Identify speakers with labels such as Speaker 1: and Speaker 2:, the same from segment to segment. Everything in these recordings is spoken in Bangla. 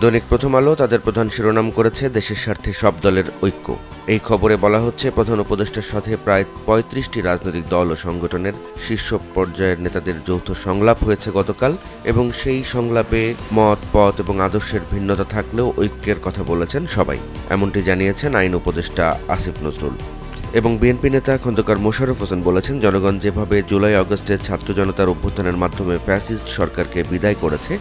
Speaker 1: দৈনিক প্রথম আলো তাদের প্রধান শিরোনাম করেছে দেশের স্বার্থে সব দলের ঐক্য। এই খবরে বলা হচ্ছে, প্রধান উপদেষ্টার সাথে প্রায় ৩৫টি রাজনৈতিক দল ও সংগঠনের শীর্ষ পর্যায়ের নেতাদের যৌথ সংলাপ হয়েছে গতকাল, এবং সেই সংলাপে মত, পথ এবং আদর্শের ভিন্নতা থাকলেও ঐক্যের কথা বলেছেন সবাই। এমনটি জানিয়েছেন আইন উপদেষ্টা আসিফ নজরুল। এবং বিএনপি নেতা খন্দকার মোশাররফ হোসেন বলেছেন, জনগণ যেভাবে জুলাই আগস্টের ছাত্র জনতার অভ্যুত্থানের মাধ্যমে ফ্যাসিস্ট সরকারকে বিদায় করেছে,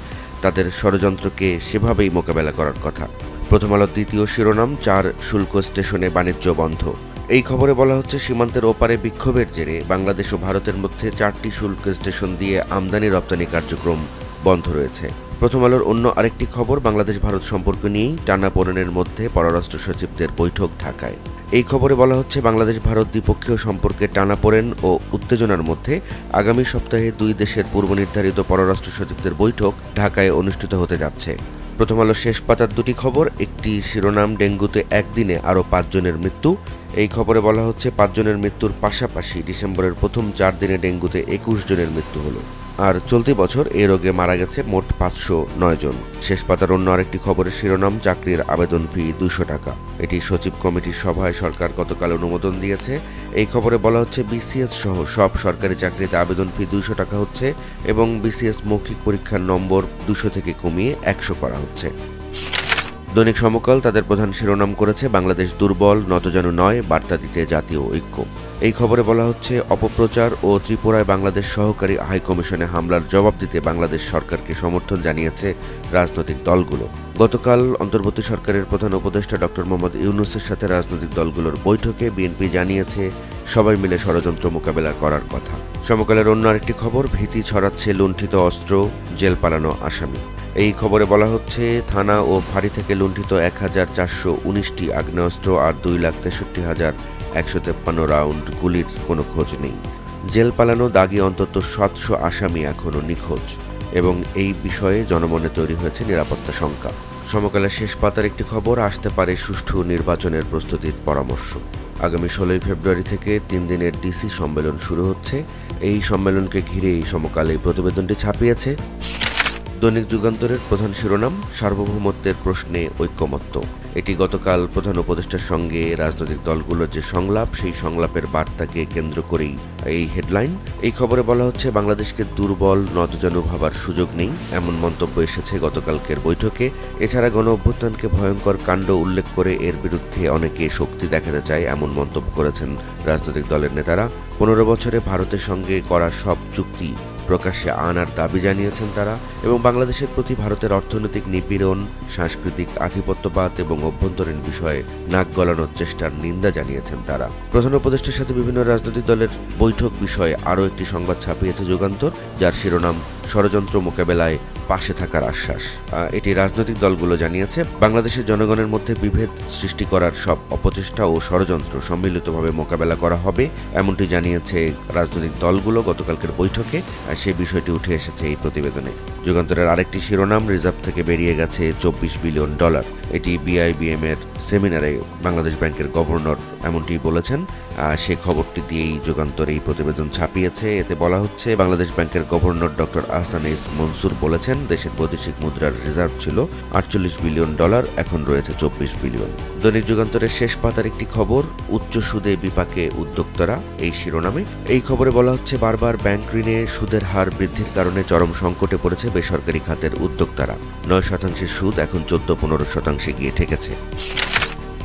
Speaker 1: তাদের ষড়যন্ত্রকে সেভাবেই মোকাবেলা করার কথা। প্রথম আলোর দ্বিতীয় শিরোনাম, ৪ শুল্ক স্টেশনে বাণিজ্য বন্ধ। এই খবরে বলা হচ্ছে, সীমান্তের ওপারে বিক্ষোভের জেরে বাংলাদেশ ও ভারতের মধ্যে ৪টি শুল্ক স্টেশন দিয়ে আমদানি রপ্তানি কার্যক্রম বন্ধ রয়েছে। প্রথম আলোর অন্য আরেকটি খবর, বাংলাদেশ ভারত সম্পর্ক নিয়েই টানাপোড়েনের মধ্যে পররাষ্ট্র সচিবদের বৈঠক ঢাকায়। এই খবরে বলা হচ্ছে, বাংলাদেশ ভারত দ্বিপক্ষীয় সম্পর্কে টানাপোড়েন ও উত্তেজনার মধ্যে আগামী সপ্তাহে দুই দেশের পূর্বনির্ধারিত পররাষ্ট্র সচিবদের বৈঠক ঢাকায় অনুষ্ঠিত হতে যাচ্ছে। প্রথম আলো শেষ পাতার দুটি খবর, একটি শিরোনাম, ডেঙ্গুতে একদিনে আরও ৫ জনের মৃত্যু। এই খবরে বলা হচ্ছে, ৫ জনের মৃত্যুর পাশাপাশি ডিসেম্বরের প্রথম ৪ দিনে ডেঙ্গুতে ২১ জনের মৃত্যু হলো, আর চলতি বছর এই রোগে মারা গেছে মোট ৫০৯ জন। শেষ পাতার অন্য আরেকটি খবরের শিরোনাম, চাকরির আবেদন ফি ২০০ টাকা। এটি সচিব কমিটির সভায় সরকার গতকাল অনুমোদন দিয়েছে। এই খবরে বলা হচ্ছে, বিসিএস সহ সব সরকারি চাকরিতে আবেদন ফি ২০০ টাকা হচ্ছে, এবং বিসিএস মৌখিক পরীক্ষার নম্বর ২০০ থেকে কমিয়ে ১০০ করা হচ্ছে। দৈনিক সমকাল তাদের প্রধান শিরোনাম করেছে, বাংলাদেশ দুর্বল, নতজানু নয়, বার্তা দিতে জাতীয় ঐক্য। এই খবরে বলা হচ্ছে, অপপ্রচার ও ত্রিপুরায় বাংলাদেশ সহকারী হাইকমিশনে হামলার জবাব দিতে বাংলাদেশ সরকারকে সমর্থন জানিয়েছে রাজনৈতিক দলগুলো। গতকাল অন্তর্বর্তী সরকারের প্রধান উপদেষ্টা ডক্টর মোহাম্মদ ইউনূসের সাথে রাজনৈতিক দলগুলোর বৈঠকে বিএনপি জানিয়েছে সবাই মিলে ষড়যন্ত্র মোকাবেলা করার কথা। সমকালের অন্য আরেকটি খবর, ভীতি ছড়াচ্ছে লুণ্ঠিত অস্ত্র, জেল পালানো আসামি। এই খবরে বলা হচ্ছে, থানা ও ফাঁড়ি থেকে লুণ্ঠিত ১,৪১৯টি আগ্নেয়াস্ত্র আর ২,৬৩,১৫৩ রাউন্ড গুলির কোনো খোঁজ নেই। জেল পালানো দাগি অন্তত ৭০০ আসামি এখনও নিখোঁজ, এবং এই বিষয়ে জনমনে তৈরি হয়েছে নিরাপত্তা শঙ্কা। সমকালের শেষ পাতার একটি খবর, আসতে পারে সুষ্ঠু নির্বাচনের প্রস্তুতির পরামর্শ। আগামী ১৬ই ফেব্রুয়ারি থেকে ৩ দিনের ডিসি সম্মেলন শুরু হচ্ছে। এই সম্মেলনকে ঘিরেই সমকাল এই প্রতিবেদনটি ছাপিয়েছে। দৈনিক যুগান্তরের প্রধান শিরোনাম, সার্বভৌমত্বের প্রশ্নে ঐক্যমত্য। এটি গতকাল প্রধান উপদেষ্টার সঙ্গে রাজনৈতিক দলগুলোর যে সংলাপ, সেই সংলাপের বার্তাকে কেন্দ্র করেই এই হেডলাইন। এই খবরে বলা হচ্ছে, বাংলাদেশকে দুর্বল, নতজানু ভাবার সুযোগ নেই, এমন মন্তব্য এসেছে গতকালকের বৈঠকে। এছাড়া গণ অভ্যুত্থানকে ভয়ঙ্কর কাণ্ড উল্লেখ করে এর বিরুদ্ধে অনেকে শক্তি দেখাতে চায়, এমন মন্তব্য করেছেন রাজনৈতিক দলের নেতারা। ১৫ বছরে ভারতের সঙ্গে করা সব চুক্তি প্রকাশ্যে আনার দাবি জানিয়েছেন তারা, এবং বাংলাদেশের প্রতি ভারতের অর্থনৈতিক নিপীড়ন, সাংস্কৃতিক আধিপত্যবাদ এবং অভ্যন্তরীণ বিষয়ে নাক গলানোর চেষ্টার নিন্দা জানিয়েছেন তারা। প্রধান উপদেষ্টার সাথে বিভিন্ন রাজনৈতিক দলের বৈঠক বিষয়ে আরও একটি সংবাদ ছাপিয়েছে যুগান্তর, যার শিরোনাম, ষড়যন্ত্র মোকাবেলায় পাশে থাকার আশ্বাস। এটি রাজনৈতিক দলগুলো জানিয়েছে, বাংলাদেশের জনগণের মধ্যে বিভেদ সৃষ্টি করার সব অপচেষ্টা ও ষড়যন্ত্র সম্মিলিতভাবে মোকাবেলা করা হবে, এমনটি জানিয়েছে রাজনৈতিক দলগুলো গতকালকের বৈঠকে। সে বিষয়টি উঠে এসেছে এই প্রতিবেদনে। যুগান্তরের আরেকটি শিরোনাম, রিজার্ভ থেকে বেরিয়ে গেছে $24 বিলিয়ন। এটি বিআইবিএম এর সেমিনারে বাংলাদেশ ব্যাংকের গভর্নর এমনটি বলেছেন। সে খবরটি দিয়েই যুগান্তর এই প্রতিবেদন ছাপিয়েছে। এতে বলা হচ্ছে, বাংলাদেশ ব্যাংকের গভর্নর ডক্টর আহসান এইস মনসুর বলেছেন, দেশের বৈদেশিক মুদ্রার রিজার্ভ ছিল $48 বিলিয়ন, এখন রয়েছে $24 বিলিয়ন। দৈনিক যুগান্তরের শেষ পাতার একটি খবর, উচ্চ সুদে বিপাকে উদ্যোক্তারা, এই শিরোনামে। এই খবরে বলা হচ্ছে, বারবার ব্যাংক ঋণে সুদের হার বৃদ্ধির কারণে চরম সংকটে পড়েছে বেসরকারি খাতের উদ্যোক্তারা। ৯% সুদ এখন ১৪-১৫% গিয়ে ঠেকেছে।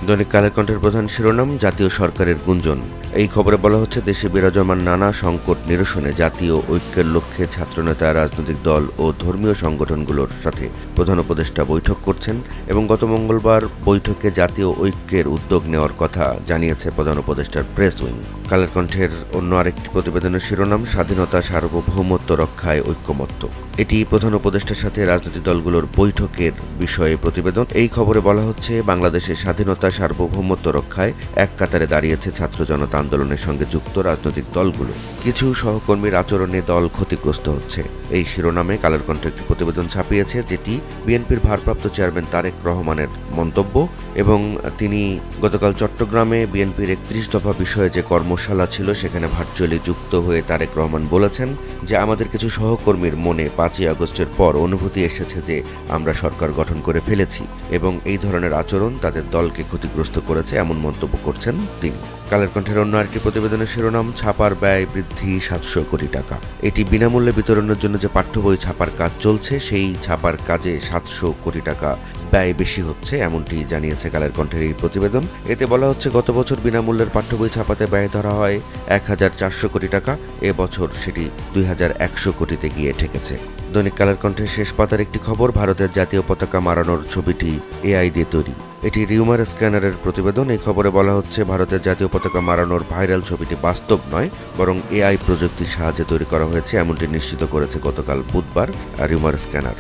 Speaker 1: দৈনিক কালের কণ্ঠের প্রধান শিরোনাম, জাতীয় সরকারের গুঞ্জন। এই খবরে বলা হচ্ছে, দেশে বিরাজমান নানা সংকট নিরসনে জাতীয় ঐক্যের লক্ষ্যে ছাত্রনেতা, রাজনৈতিক দল ও ধর্মীয় সংগঠনগুলোর সাথে প্রধান উপদেষ্টা বৈঠক করছেন, এবং গত মঙ্গলবার বৈঠকে জাতীয় ঐক্যের উদ্যোগ নেওয়ার কথা জানিয়েছে প্রধান উপদেষ্টার প্রেস উইং। কালের কণ্ঠের অন্য আরেকটি প্রতিবেদনের শিরোনাম, স্বাধীনতা, সার্বভৌমত্ব রক্ষায় ঐক্যমত্য। এটি প্রধান উপদেষ্টার সাথে রাজনৈতিক দলগুলোর বৈঠকের বিষয়ে প্রতিবেদন। এই খবরে বলা হচ্ছে, বাংলাদেশের স্বাধীনতা, সার্বভৌমত্ব রক্ষায় এক কাতারে দাঁড়িয়েছে ছাত্র জনতা আন্দোলনের সঙ্গে যুক্ত রাজনৈতিক দলগুলো। কিছু সহকর্মীর আচরণে দল ক্ষতিগ্রস্ত হচ্ছে, এই শিরোনামে কালের কণ্ঠ একটি প্রতিবেদন ছাপিয়েছে, যেটি বিএনপির ভারপ্রাপ্ত চেয়ারম্যান তারেক রহমানের মন্তব্য। এবং তিনি গতকাল চট্টগ্রামে বিএনপির ৩১ দফা বিষয়ে যে কর্মশালা ছিল, সেখানে ভার্চুয়ালি যুক্ত হয়ে তারেক রহমান বলেছেন যে, আমাদের কিছু সহকর্মীর মনে ৫ 5ই আগস্টের পর অনুভূতি এসেছে যে আমরা সরকার গঠন করে ফেলেছি এবং এই ধরনের আচরণ তাদের দলকে ক্ষতিগ্রস্ত করেছে, এমন মন্তব্য করছেন তিনি। কালের কণ্ঠের অন্য আরেকটি প্রতিবেদনের শিরোনাম ছাপার ব্যয় বৃদ্ধি 700 কোটি টাকা। এটি বিনামূল্যে বিতরণের জন্য যে পাঠ্য বই ছাপার কাজ চলছে সেই ছাপার কাজে 700 কোটি টাকা ব্যয় বেশি হচ্ছে, এমনটি জানিয়েছে কালের কণ্ঠের এই প্রতিবেদন। এতে বলা হচ্ছে গত বছর বিনামূল্যের পাঠ্য বই ছাপাতে ব্যয় ধরা হয় 1400 কোটি টাকা, এবছর সেটি 2100 কোটিতে গিয়ে ঠেকেছে। দৈনিক কালের কণ্ঠের শেষ পাতার একটি খবর, ভারতের জাতীয় পতাকা মাড়ানোর ছবিটি এআই দিয়ে তৈরি। এটি রিউমার স্ক্যানারের প্রতিবেদন। এই খবরে বলা হচ্ছে ভারতের জাতীয় পতাকা মাড়ানোর ভাইরাল ছবিটি বাস্তব নয়, বরং এআই প্রযুক্তির সাহায্যে তৈরি করা হয়েছে, এমনটি নিশ্চিত করেছে গতকাল বুধবার রিউমার স্ক্যানার।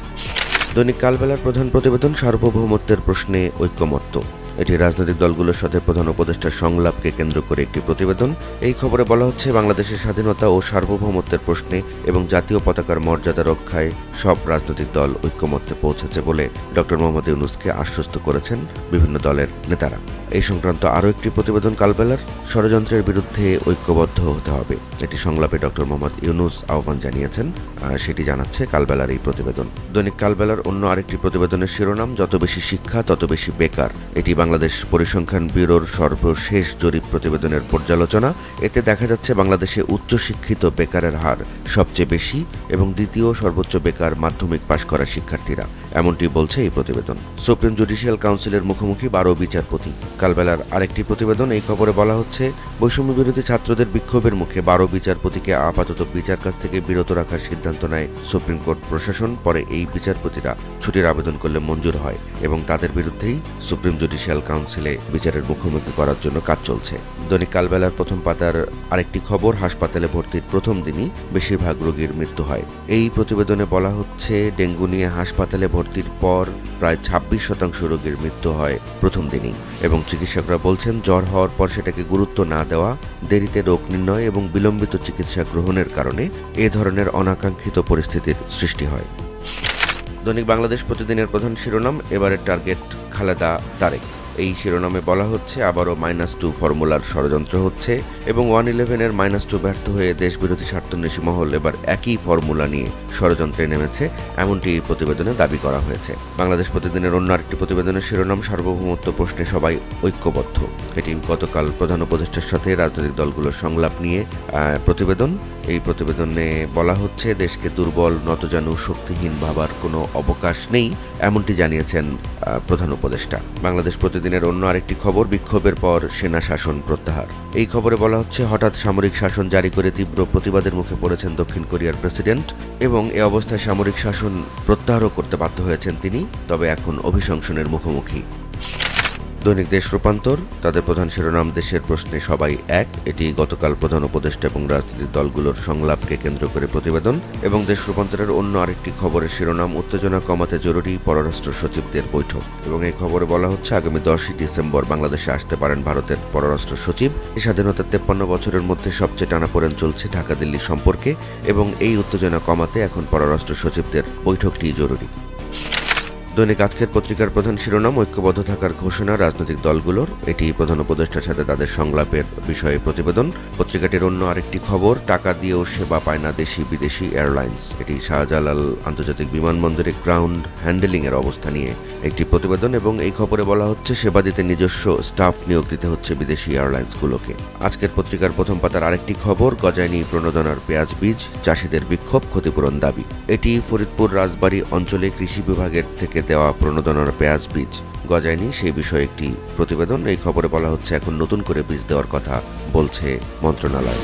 Speaker 1: দৈনিক কালবেলার প্রধান প্রতিবেদন, সার্বভৌমত্বের প্রশ্নে ঐক্যমত্য। এটি রাজনৈতিক দলগুলোর সাথে প্রধান উপদেষ্টার সংলাপকে কেন্দ্র করে একটি প্রতিবেদন। এই খবরে বলা হচ্ছে বাংলাদেশের স্বাধীনতা ও সার্বভৌমত্বের প্রশ্নে এবং জাতীয় পতাকার মর্যাদা রক্ষায় সব রাজনৈতিক দল ঐক্যমত্যে পৌঁছেছে বলে ডক্টর মোহাম্মদ ইউনূসকে আশ্বস্ত করেছেন বিভিন্ন দলের নেতারা। এই সংক্রান্ত আরও একটি প্রতিবেদন কালবেলার, ষড়যন্ত্রের বিরুদ্ধে ঐক্যবদ্ধ হতে হবে। এটি সংলাপে ডক্টর মোহাম্মদ ইউনূস আহ্বান জানিয়েছেন, সেটি জানাচ্ছে কালবেলার এই প্রতিবেদন। দৈনিক কালবেলার অন্য আরেকটি প্রতিবেদনের শিরোনাম, যত বেশি শিক্ষা তত বেশি বেকার। এটি বাংলাদেশ পরিসংখ্যান ব্যুরোর সর্বশেষ জরিপ প্রতিবেদনের পর্যালোচনা। এতে দেখা যাচ্ছে বাংলাদেশে উচ্চশিক্ষিত বেকারের হার সবচেয়ে বেশি এবং দ্বিতীয় সর্বোচ্চ বেকার মাধ্যমিক পাশ করা শিক্ষার্থীরা, এমনটি বলছে এই প্রতিবেদন। সুপ্রিম জুডিশিয়াল কাউন্সিলের মুখোমুখি 12 বিচারপতি। কালবেলার আরেকটি প্রতিবেদন, এই খবরে বলা হচ্ছে বৈষম্য বিরোধী ছাত্রদের বিক্ষোভের মুখে 12 বিচারপতিকে আপাতত বিচার কাজ থেকে বিরত রাখার সিদ্ধান্ত নেয় সুপ্রিম কোর্ট প্রশাসন। পরে এই বিচারপতিরা ছুটির আবেদন করলে মঞ্জুর হয় এবং তাদের বিরুদ্ধেই সুপ্রিম জুডিশিয়াল কাউন্সিলে বিচারের মুখোমুখি করার জন্য কাজ চলছে। দৈনিক কালবেলার প্রথম পাতার আরেকটি খবর, হাসপাতালে ভর্তির প্রথম দিনই বেশিরভাগ রোগীর মৃত্যু হয়। এই প্রতিবেদনে বলা হচ্ছে ডেঙ্গু নিয়ে হাসপাতালে ভর্তির পর প্রায় 26% রোগীর মৃত্যু হয় প্রথম দিনই এবং চিকিৎসকরা বলছেন জ্বর হওয়ার পর সেটাকে গুরুত্ব না দেওয়া, দেরিতে রোগ নির্ণয় এবং বিলম্বিত চিকিৎসা গ্রহণের কারণে এ ধরনের অনাকাঙ্ক্ষিত পরিস্থিতির সৃষ্টি হয়। দৈনিক বাংলাদেশ প্রতিদিনের প্রধান শিরোনাম, এবারের টার্গেট খালেদা তারেক। এই শিরোনামে বলা হচ্ছে আবারও -2 ফর্মুলার ষড়যন্ত্র হচ্ছে এবং 111-এর -2 ব্যর্থ হয়ে দেশবিরোধী স্বার্থান্বেষী মহল এবার একই ফর্মুলা নিয়ে ষড়যন্ত্রে নেমেছে, এমনটি প্রতিবেদনে দাবি করা হয়েছে। বাংলাদেশ প্রতিদিনের অন্য আরেকটি প্রতিবেদনের শিরোনাম, সার্বভৌমত্ব প্রশ্নে সবাই ঐক্যবদ্ধ। এটি গতকাল প্রধান উপদেষ্টার সাথে রাজনৈতিক দলগুলোর সংলাপ নিয়ে প্রতিবেদন। এই প্রতিবেদনে বলা হচ্ছে দেশকে দুর্বল, নতজানু, শক্তিহীন ভাবার কোনো অবকাশ নেই, এমনটি জানিয়েছেন প্রধান উপদেষ্টা। বাংলাদেশ প্রতিদিনের অন্য আরেকটি খবর, বিক্ষোভের পর সেনা শাসন প্রত্যাহার। এই খবরে বলা হচ্ছে হঠাৎ সামরিক শাসন জারি করে তীব্র প্রতিবাদের মুখে পড়েছেন দক্ষিণ কোরিয়ার প্রেসিডেন্ট এবং এ অবস্থায় সামরিক শাসন প্রত্যাহারও করতে বাধ্য হয়েছেন তিনি, তবে এখন অভিশংসনের মুখোমুখি। দৈনিক দেশ রূপান্তর, তাদের প্রধান শিরোনাম, দেশের প্রশ্নে সবাই এক। এটি গতকাল প্রধান উপদেষ্টা এবং রাজনৈতিক দলগুলোর সংলাপকে কেন্দ্র করে প্রতিবেদন এবং দেশ রূপান্তরের অন্য আরেকটি খবরের শিরোনাম, উত্তেজনা কমাতে জরুরি পররাষ্ট্র সচিবদের বৈঠক এবং এই খবরে বলা হচ্ছে আগামী 10ই ডিসেম্বর বাংলাদেশে আসতে পারেন ভারতের পররাষ্ট্র সচিব। এই স্বাধীনতার 53 বছরের মধ্যে সবচেয়ে টানাপোড়েন চলছে ঢাকা দিল্লি সম্পর্কে এবং এই উত্তেজনা কমাতে এখন পররাষ্ট্র সচিবদের বৈঠকটি জরুরি। দৈনিক আজকের পত্রিকার প্রধান শিরোনাম, ঐক্যবদ্ধ থাকার ঘোষণা রাজনৈতিক দলগুলোর। এটি প্রধান উপদেষ্টার সাথে তাদের সংলাপের বিষয়ে প্রতিবেদন। পত্রিকাটির অন্য আরেকটি খবর, টাকা দিয়েও সেবা পায় না দেশি বিদেশি এয়ারলাইন্স। এটি শাহজালাল আন্তর্জাতিক বিমানবন্দরে গ্রাউন্ড হ্যান্ডেলিং এর অবস্থা নিয়ে একটি প্রতিবেদন এবং এই খবরে বলা হচ্ছে সেবা দিতে নিজস্ব স্টাফ নিয়োগ দিতে হচ্ছে বিদেশি এয়ারলাইন্সগুলোকে। আজকের পত্রিকার প্রথম পাতার আরেকটি খবর, গজায়নি প্রণোদনার পেঁয়াজ বীজ, চাষিদের বিক্ষোভ, ক্ষতিপূরণ দাবি। এটি ফরিদপুর রাজবাড়ী অঞ্চলে কৃষি বিভাগের থেকে দেওয়া প্রণোদনার পেঁয়াজ বীজ গজায়নি, সেই বিষয়ে একটি প্রতিবেদন। এই খবরে বলা হচ্ছে এখন নতুন করে বীজ দেওয়ার কথা বলছে মন্ত্রণালয়।